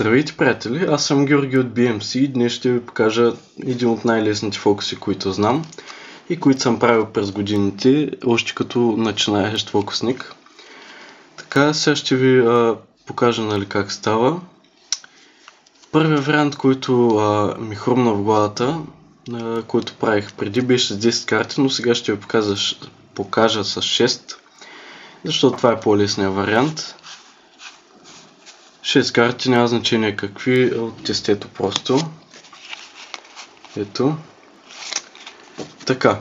Здравейте, приятели! Аз съм Георги от BMC и днес ще ви покажа един от най-лесните фокуси, които знам и които съм правил през годините, още като начинаещ фокусник. Така, сега ще ви покажа как става. Първият вариант, който ми хрумна в главата, който правих преди, беше с 10 карти, но сега ще ви покажа с 6, защото това е по-лесният вариант. 6 карти, няма значение какви, от тестето просто. Ето. Така.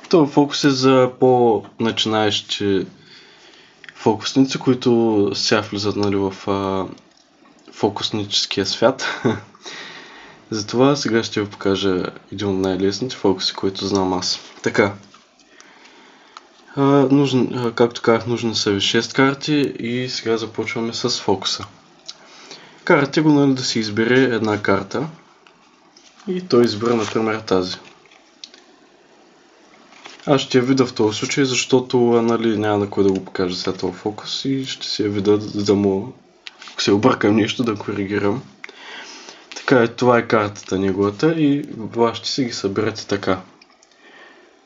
Това фокус е за по-начинаещи фокусници, които сега влизат в фокусническия свят. Затова сега ще ви покажа един от най-лесните фокуси, които знам аз. Така. Както казах, нужни са ви 6 карти и сега започваме с фокуса. Карате го да си избере една карта и той избира, например, тази. Аз ще я видя в този случай, защото няма на кой да го покажа сега този фокус и ще си я видя, ако се объркам нещо, да коригирам. Така, това е картата неговата и вие ще си ги съберете така.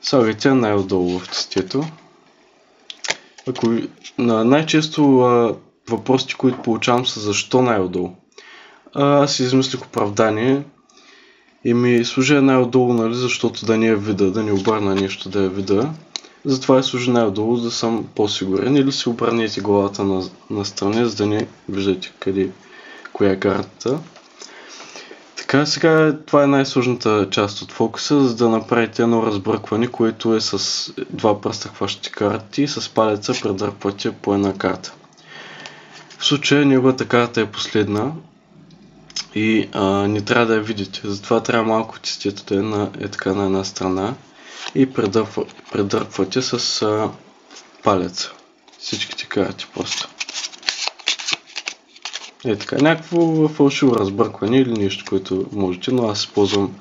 Слагайте най-отдолу в тестето. Най-често въпросите, които получавам, са защо най-отдолу. Аз измислих оправдание и ми служа най-отдолу, защото да не я видя, да не обърна нещо да я видя. Затова я служа най-отдолу, за да съм по-сигурен, или си обърнете главата настрани, за да не виждате коя е картата. Така, сега това е най-сложната част от фокуса, за да направите едно разбъркване, което е с два пръста хващате карти и с палеца предърпвате по една карта. В случая неговата карта е последна и не трябва да я видите, затова трябва малко тестето да е така на една страна и предърпвате с палеца всичките карти просто. Е така, някакво фалшиво разбъркване или нещо, което можете, но аз използвам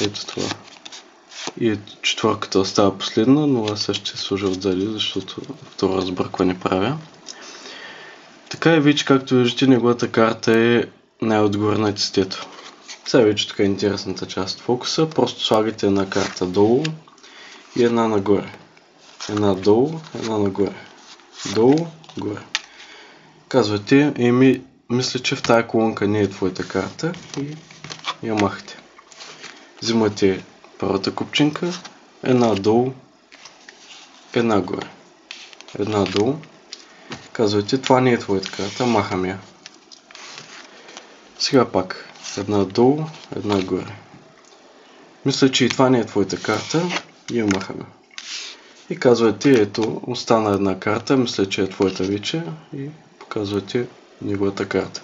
ето това. И четвърката остава последна, но аз сега ще сложа отзади, защото второ разбъркване правя. Така и вече, както виждате, неговата карта е най-отгоре на тестето. Сега вече тук е интересната част от фокуса. Просто слагате една карта долу и една нагоре. Една долу, една нагоре. Долу, горе. Казвате, мисля, че в тая колонка не е твоята карта и я махате. Взимате първата купчинка, една долу, една горе. Една долу. Казвате, това не е твоята карта, махам я. Сега пак, една долу, една горе. Мисля, че и това не е твоята карта и я махаме. И казвате, ето, остана една карта, мисля, че е твоята вече и показвате неговата карта.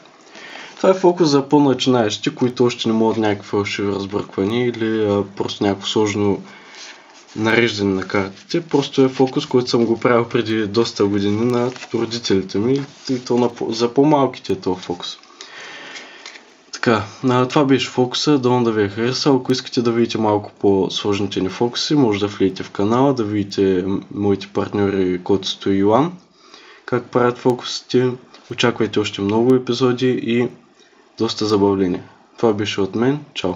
Това е фокус за по-начинаещи, които още не могат някакви фалшиви разбърквания или просто някакво сложно нареждане на картите. Просто е фокус, който съм го правил преди доста години на родителите ми и то за по-малките е този фокус. Така, това беше фокуса, да ви е харесал. Ако искате да видите малко по-сложните ни фокуси, може да влезете в канала, да видите моите партньори Котсто и Йоан, как правят фокусите. Очаквайте още много епизоди и доста забавления. Това беше от мен. Чао!